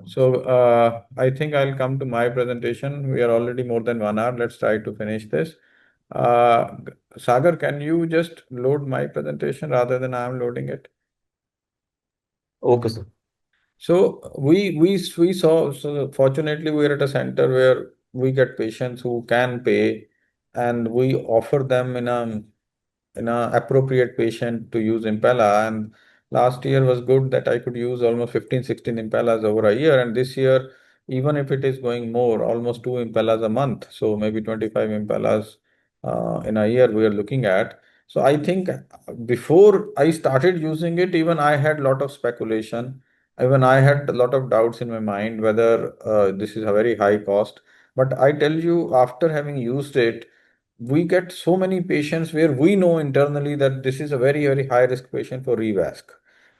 So I think I'll come to my presentation. We are already more than 1 hour. Let's try to finish this. Uh, Sagar, can you just load my presentation rather than I'm loading it? Okay, sir. So we saw. So fortunately, we are at a center where we get patients who can pay, and we offer them in a appropriate patient to use impella. And last year was good that I could use almost 15 16 impellas over a year, and this year, even if it is going more, almost 2 impellas a month, so maybe 25 impellas in a year we are looking at. So I think before I started using it, even I had a lot of speculation. Even I had a lot of doubts in my mind whether this is a very high cost. But I tell you, after having used it, we get so many patients where we know internally that this is a very, very high risk patient for revasc.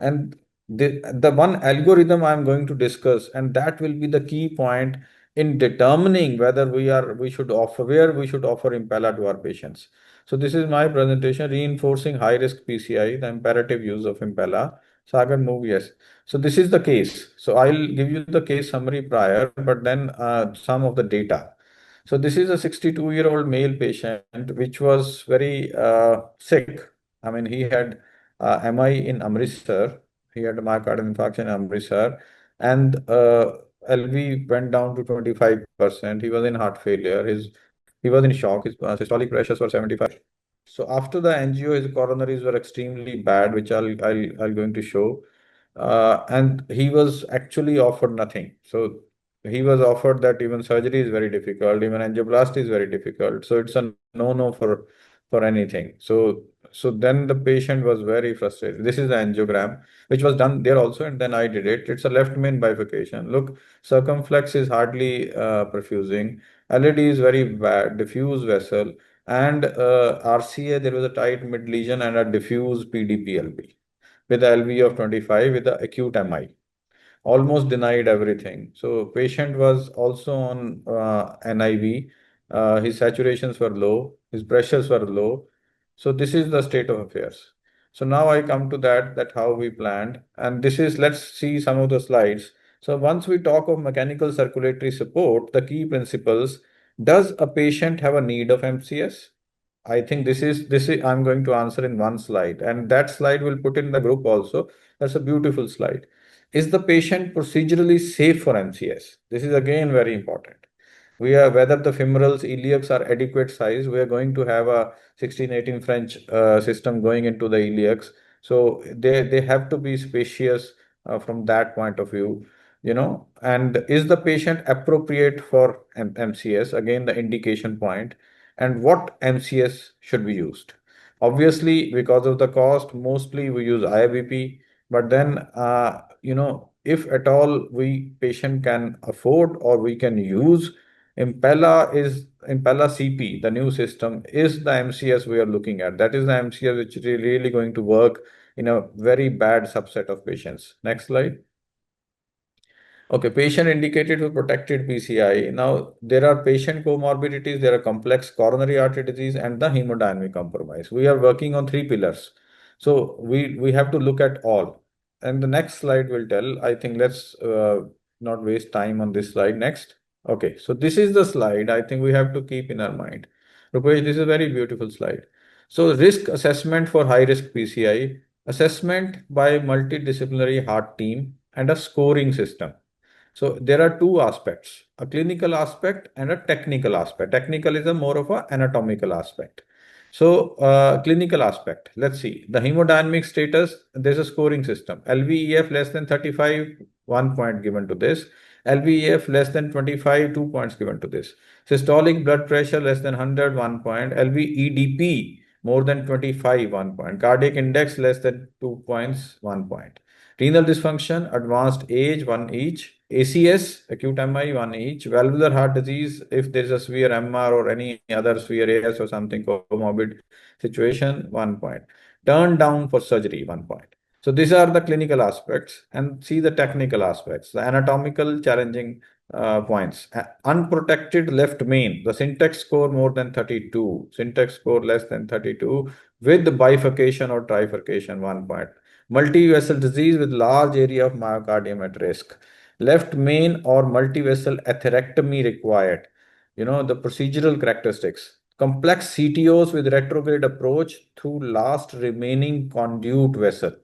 And the one algorithm I'm going to discuss, and that will be the key point in determining whether we should offer where we should offer impella to our patients. So this is my presentation, reinforcing high risk PCI, the imperative use of impella. Sagar, move, yes. So this is the case. So I'll give you the case summary prior, but then some of the data. So this is a 62-year-old male patient which was very sick. I mean, he had MI in Amritsar. He had a myocardial infarction in Amritsar, and LV went down to 25%. He was in heart failure. He was in shock. His systolic pressures were 75. So after the angio, his coronaries were extremely bad, which I'll going to show. And he was actually offered nothing. So he was offered that even surgery is very difficult, even angioplasty is very difficult. So it's a no-no for anything. So then the patient was very frustrated. This is the angiogram, which was done there also, and then I did it. It's a left main bifurcation. Look, circumflex is hardly perfusing. LED is very bad, diffuse vessel, and RCA, there was a tight mid lesion and a diffuse PDPLB with a LV of 25 with the acute MI, almost denied everything. So patient was also on NIV. His saturations were low, his pressures were low. So this is the state of affairs. So now I come to that how we planned, and this is, let's see some of the slides. So once we talk of mechanical circulatory support, the key principles: does a patient have a need of MCS? I think this is I'm going to answer in one slide, and that slide will put in the group also. That's a beautiful slide. Is the patient procedurally safe for MCS? This is again very important. We are whether the femorals, iliacs are adequate size. We are going to have a 16-18 French system going into the iliacs, so they have to be spacious from that point of view. And is the patient appropriate for MCS? Again, the indication point, and what MCS should be used. Obviously, because of the cost, mostly we use IVP, but then if at all we patient can afford or we can use, Impella CP, the new system, is the MCS we are looking at. That is the MCS which is really going to work in a very bad subset of patients. Next slide. Okay, patient indicated for protected PCI. Now, there are patient comorbidities, there are complex coronary artery disease, and the hemodynamic compromise. We are working on three pillars. So, we have to look at all. And the next slide will tell, I think let's not waste time on this slide. Next. Okay, so this is the slide I think we have to keep in our mind. Rupesh, this is a very beautiful slide. So, risk assessment for high risk PCI, assessment by multidisciplinary heart team, and a scoring system. So there are two aspects, a clinical aspect and a technical aspect. Technical is a more of a anatomical aspect. So clinical aspect, let's see. The hemodynamic status, there's a scoring system. LVEF less than 35, 1 point given to this. LVEF less than 25, 2 points given to this. Systolic blood pressure less than 100, 1 point. LVEDP more than 25, 1 point. Cardiac index less than 2 points, 1 point. Renal dysfunction, advanced age, one each. ACS, acute MI, one each. Valvular heart disease, if there is a severe MR or any other severe AS or something comorbid situation, 1 point. Turn down for surgery, 1 point. So these are the clinical aspects, and see the technical aspects, the anatomical challenging points. Unprotected left main, the syntax score more than 32, syntax score less than 32, with bifurcation or trifurcation, 1 point. Multi-vessel disease with large area of myocardium at risk. Left main or multivessel atherectomy required. The procedural characteristics. Complex CTOs with retrograde approach through last remaining conduit vessel.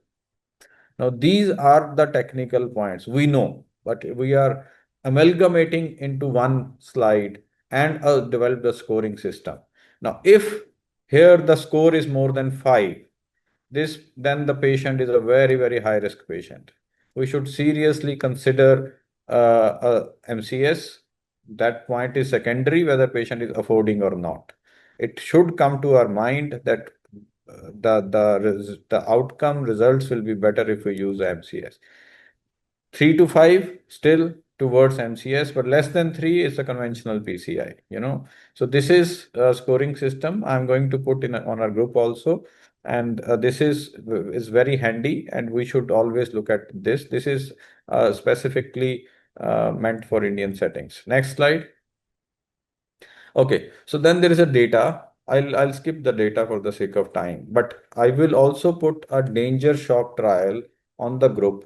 Now, these are the technical points we know, but we are amalgamating into one slide and develop the scoring system. Now, if here the score is more than 5, this then the patient is a very, very high risk patient. We should seriously consider MCS. That point is secondary whether patient is affording or not. It should come to our mind that the outcome results will be better if we use MCS. 3 to 5 still towards MCS, but less than 3 is a conventional PCI. So this is a scoring system I'm going to put in on our group also. And this is very handy, and we should always look at this. This is specifically meant for Indian settings. Next slide. Okay, so then there is a data. I'll skip the data for the sake of time, but I will also put a danger shock trial on the group.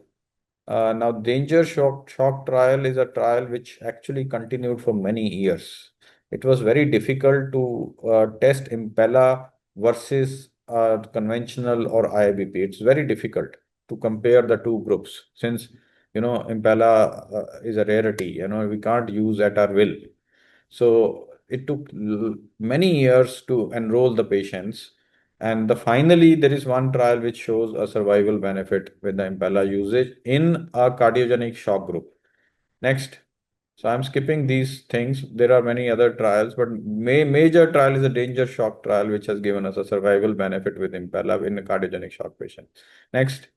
Now, danger shock trial is a trial which actually continued for many years. It was very difficult to test impella versus conventional or IBP. It's very difficult to compare the two groups since impella is a rarity. We can't use at our will. So it took many years to enroll the patients. And finally, there is one trial which shows a survival benefit with the impella usage in a cardiogenic shock group. Next. So I'm skipping these things. There are many other trials, but major trial is a danger shock trial, which has given us a survival benefit with impella in a cardiogenic shock patient. Next.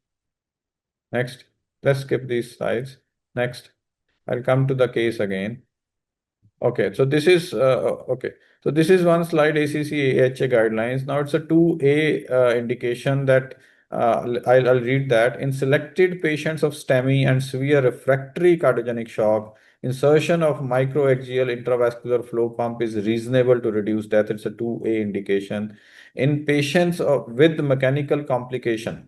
Next. Let's skip these slides. Next. I'll come to the case again. Okay, so this is okay. So this is one slide ACC AHA guidelines. Now it's a 2A indication that I'll read that. In selected patients of STEMI and severe refractory cardiogenic shock, insertion of microaxial intravascular flow pump is reasonable to reduce death. It's a 2A indication. In patients with mechanical complication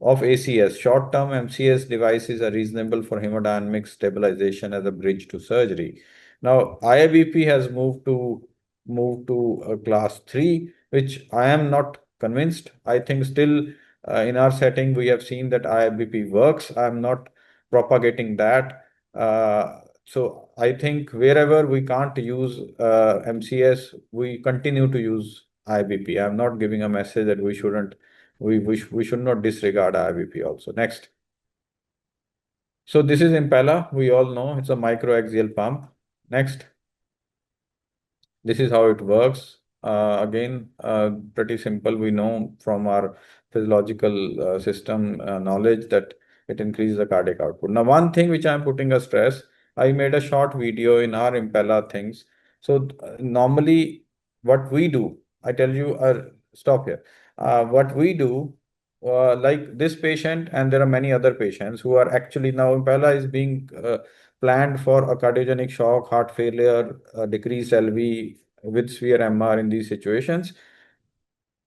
of ACS, short-term MCS devices are reasonable for hemodynamic stabilization as a bridge to surgery. Now, IABP has moved to class 3, which I am not convinced. I think still in our setting we have seen that IABP works. I am not propagating that. So I think wherever we can't use MCS, we continue to use IBP. I'm not giving a message that we should not disregard IBP also. Next. So this is Impella. We all know it's a microaxial pump. Next. This is how it works. Again, pretty simple. We know from our physiological system knowledge that it increases the cardiac output. Now, one thing which I'm putting a stress, I made a short video in our Impella things. So normally what we do, I tell you, stop here. What we do, like this patient, and there are many other patients who are actually now Impella is being planned for a cardiogenic shock, heart failure, decreased LV with severe MR in these situations.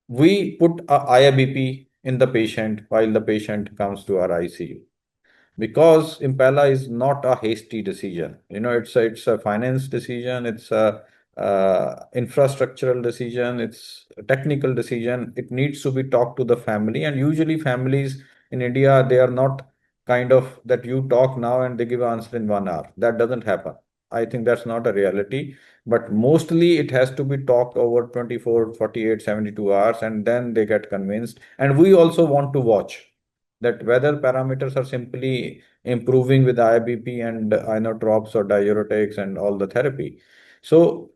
We put a IABP in the patient while the patient comes to our ICU because impella is not a hasty decision. It's a finance decision, it's a infrastructural decision, it's a technical decision. It needs to be talked to the family, and usually families in India, they are not kind of that you talk now and they give answer in 1 hour. That doesn't happen. I think that's not a reality, but mostly it has to be talked over 24, 48, 72 hours, and then they get convinced. And we also want to watch that whether parameters are simply improving with IBP and inotropes or diuretics and all the therapy. So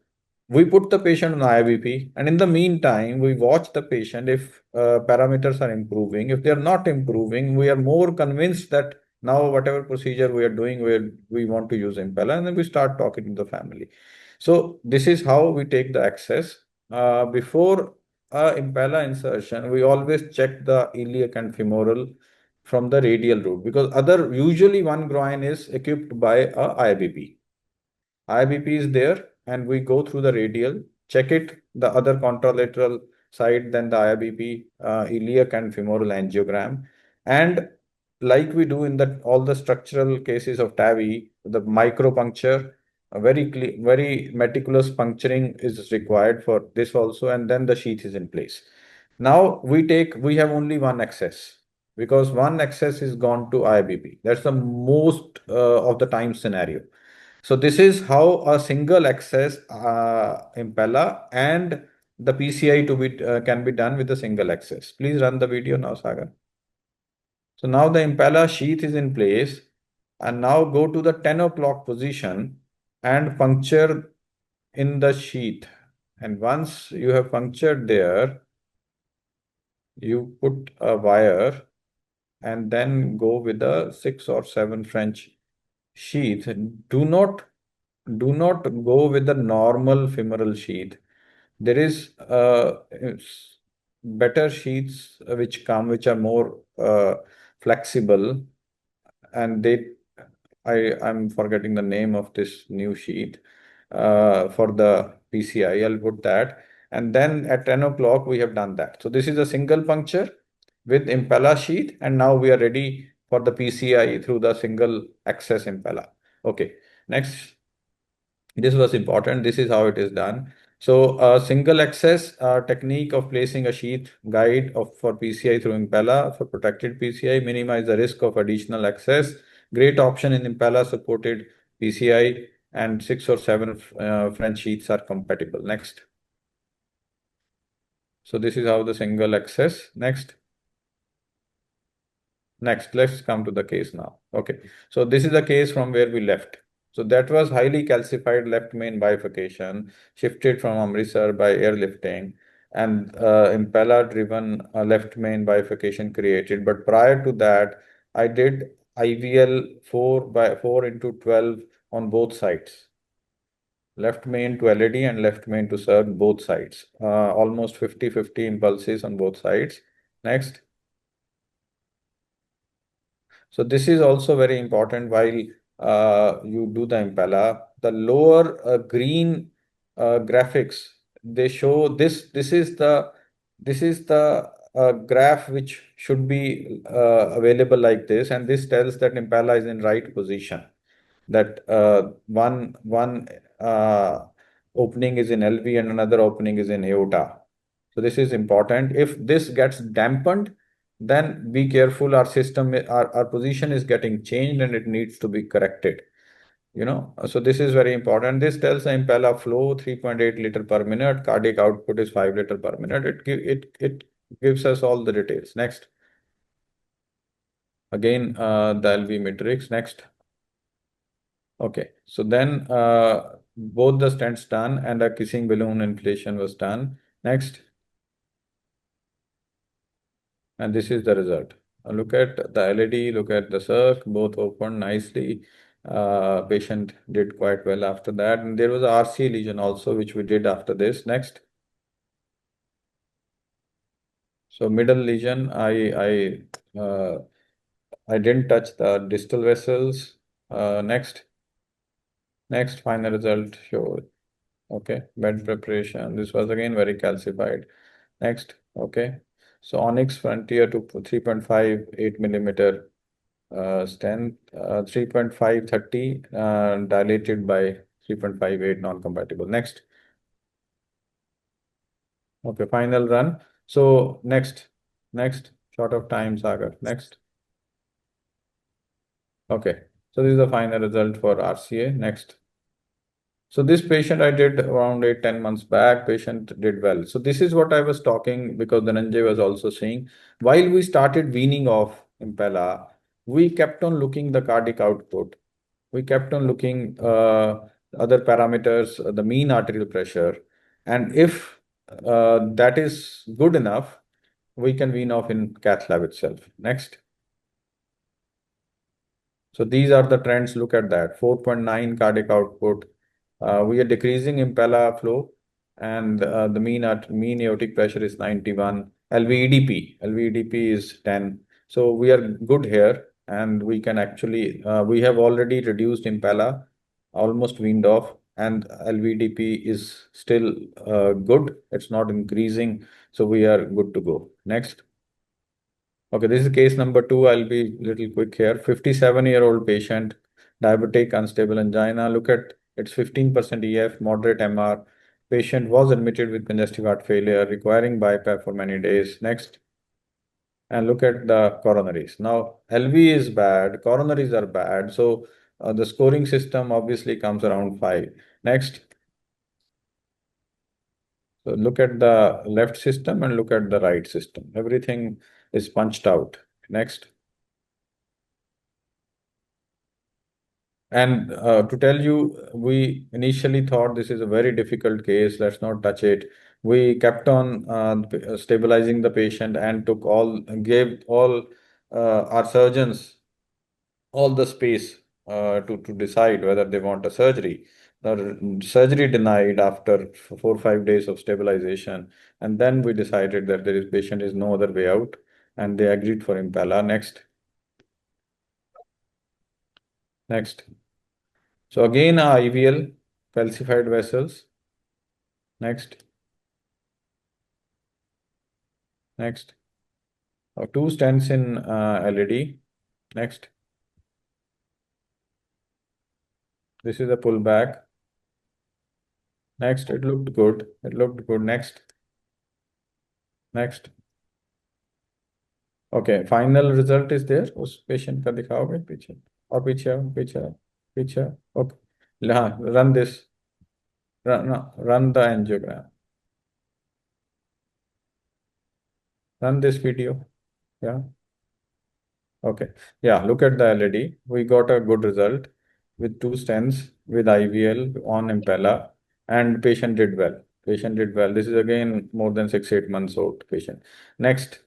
we put the patient on IBP, and in the meantime, we watch the patient if parameters are improving. If they are not improving, we are more convinced that now whatever procedure we are doing, we want to use impella, and then we start talking to the family. So this is how we take the access. Before impella insertion, we always check the iliac and femoral from the radial route because other usually one groin is equipped by a IBP. IBP is there and we go through the radial, check it, the other contralateral side, then the IBP, iliac and femoral angiogram. And like we do in the all the structural cases of TAVI, the micro puncture, a very meticulous puncturing is required for this also, and then the sheath is in place. Now we have only one access because one access is gone to IBP. That's the most of the time scenario. So this is how a single access impella and the PCI to be can be done with a single access. Please run the video now, Sagar. So now the impella sheath is in place, and now go to the 10 o'clock position and puncture in the sheath. And once you have punctured there, you put a wire and then go with a 6 or 7 French sheath. Do not go with the normal femoral sheath. There is better sheaths which are more flexible, and I'm forgetting the name of this new sheet for the PCI. I'll put that. And then at 10 o'clock, we have done that. So this is a single puncture with impella sheet. And now we are ready for the PCI through the single access impella. Okay. Next, this was important. This is how it is done. So a single access technique of placing a sheath guide for PCI through impella for protected PCI, minimize the risk of additional access. Great option in impella supported PCI, and 6 or 7 French sheaths are compatible. Next. So this is how the single access. Next. Next, let's come to the case now. Okay, so this is the case from where we left. So that was highly calcified left main bifurcation, shifted from Amritsar by airlifting, and impeller-driven left main bifurcation created. But prior to that, I did IVL 4 into 12 on both sides. Left main to LED and left main to serve both sides. Almost 50-50 impulses on both sides. Next. So this is also very important while you do the impella. The lower green graphics, they show this. This is the graph which should be available like this, and this tells that impella is in right position. That one opening is in LV and another opening is in aorta. So this is important. If this gets dampened, then be careful. Our position is getting changed and it needs to be corrected. So this is very important. This tells the impella flow 3.8 liter per minute. Cardiac output is 5 liter per minute. It gives us all the details. Next. Again, the LV matrix. Next. Okay. So then both the stents done and a kissing balloon inflation was done. Next. And this is the result. Look at the LED, look at the circ, both opened nicely. Patient did quite well after that. And there was a RCA lesion also, which we did after this. Next. So middle lesion, I didn't touch the distal vessels. Next. Next, final result showed. Okay, bed preparation. This was again very calcified. Next, okay. So Onyx Frontier to 3.58 millimeter stent, 3.530 dilated by 3.58 non-compatible. Next. Okay, final run. So next, short of time, Sagar. Next. Okay, so this is the final result for RCA. Next. So this patient I did around 8-10 months back. Patient did well. So this is what I was talking because Dhananjay was also saying. While we started weaning off impella, we kept on looking the cardiac output. We kept on looking other parameters, the mean arterial pressure, and if that is good enough, we can wean off in cath lab itself. Next. So these are the trends. Look at that. 4.9 cardiac output. We are decreasing impella flow, and the mean aortic pressure is 91. LVEDP is 10. So we are good here, and we can actually we have already reduced impella, almost weaned off, and LVDP is still good. It's not increasing, so we are good to go. Next. Okay, this is case number two. I'll be little quick here. 57-year-old patient, diabetic, unstable angina. Look at it's 15% EF, moderate MR. Patient was admitted with congestive heart failure, requiring BiPAP for many days. Next, and look at the coronaries. Now, LV is bad, coronaries are bad. So the scoring system obviously comes around 5. Next, so look at the left system and look at the right system. Everything is punched out. Next. And to tell you, we initially thought this is a very difficult case, let's not touch it. We kept on stabilizing the patient and gave all our surgeons all the space to decide whether they want a surgery. The surgery denied after 4 or 5 days of stabilization, and then we decided that patient is no other way out, and they agreed for impella. Next. So again, IVL, calcified vessels. Next, next. Two stents in LED. Next. This is a pullback. Next, it looked good. It looked good. Next, next. Okay, final result is there. उस patient का दिखाओगे पीछे और पीछे आओ, पीछे आओ, पीछे आओ. Okay. हाँ, run this. Run the angiogram. Run this video. Yeah. Okay. Yeah, look at the LED. We got a good result with two stents with IVL on Impella, and patient did well. Patient did well. This is again more than 6, 8 months old patient. Next.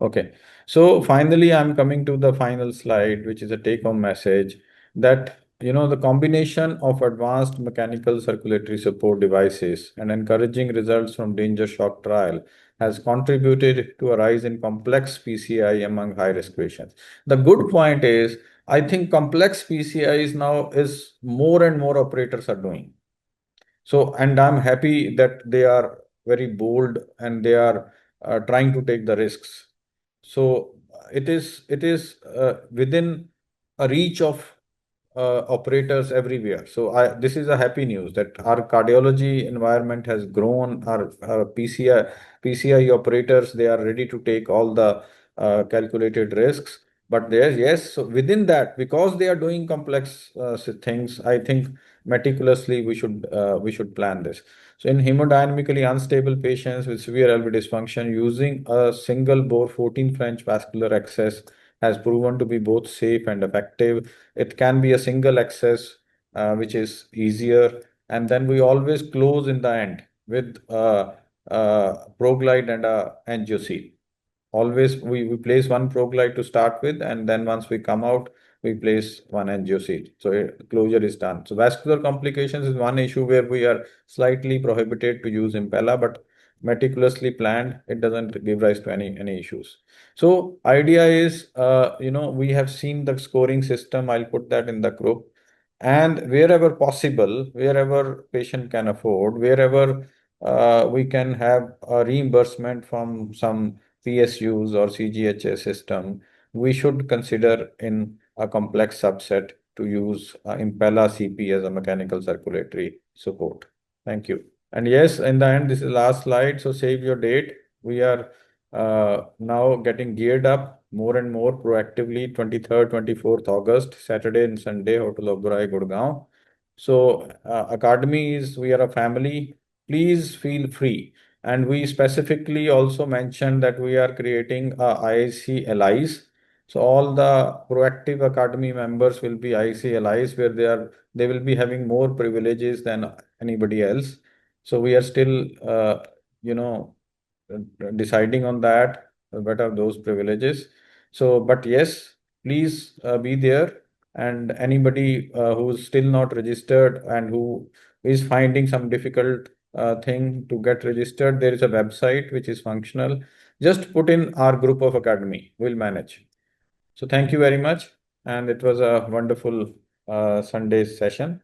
Okay. So finally, I'm coming to the final slide, which is a take-home message that, the combination of advanced mechanical circulatory support devices and encouraging results from danger shock trial has contributed to a rise in complex PCI among high-risk patients. The good point is, I think complex PCIs now is more and more operators are doing. So, and I'm happy that they are very bold and they are trying to take the risks. So it is within a reach of operators everywhere. So this is a happy news that our cardiology environment has grown. Our PCI operators, they are ready to take all the calculated risks. But yes, so within that, because they are doing complex things, I think meticulously we should plan this. So in hemodynamically unstable patients with severe LV dysfunction, using a single bore 14 French vascular access has proven to be both safe and effective. It can be a single access, which is easier, and then we always close in the end with ProGlide and a angioseal. Always we place one ProGlide to start with, and then once we come out, we place one angioseal. So closure is done. So vascular complications is one issue where we are slightly prohibited to use Impella, but meticulously planned, it doesn't give rise to any issues. So idea is, we have seen the scoring system. I'll put that in the group. And wherever possible, wherever patient can afford, wherever we can have a reimbursement from some PSUs or CGHS system, we should consider in a complex subset to use Impella CP as a mechanical circulatory support. Thank you. And yes, in the end, this is the last slide, so save your date. We are now getting geared up more and more proactively. 23rd, 24th August, Saturday and Sunday, Hotel Oberoi, Gurgaon. So Acardmy is, we are a family. Please feel free. And we specifically also mentioned that we are creating IIC LIs. So all the proactive Academy members will be IIC LIs, where they will be having more privileges than anybody else. So we are still, you know, deciding on that, what are those privileges. So, but yes, please be there. And anybody who's still not registered and who is finding some difficult thing to get registered, there is a website which is functional. Just put in our group of Academy, we'll manage. So thank you very much. And it was a wonderful Sunday session.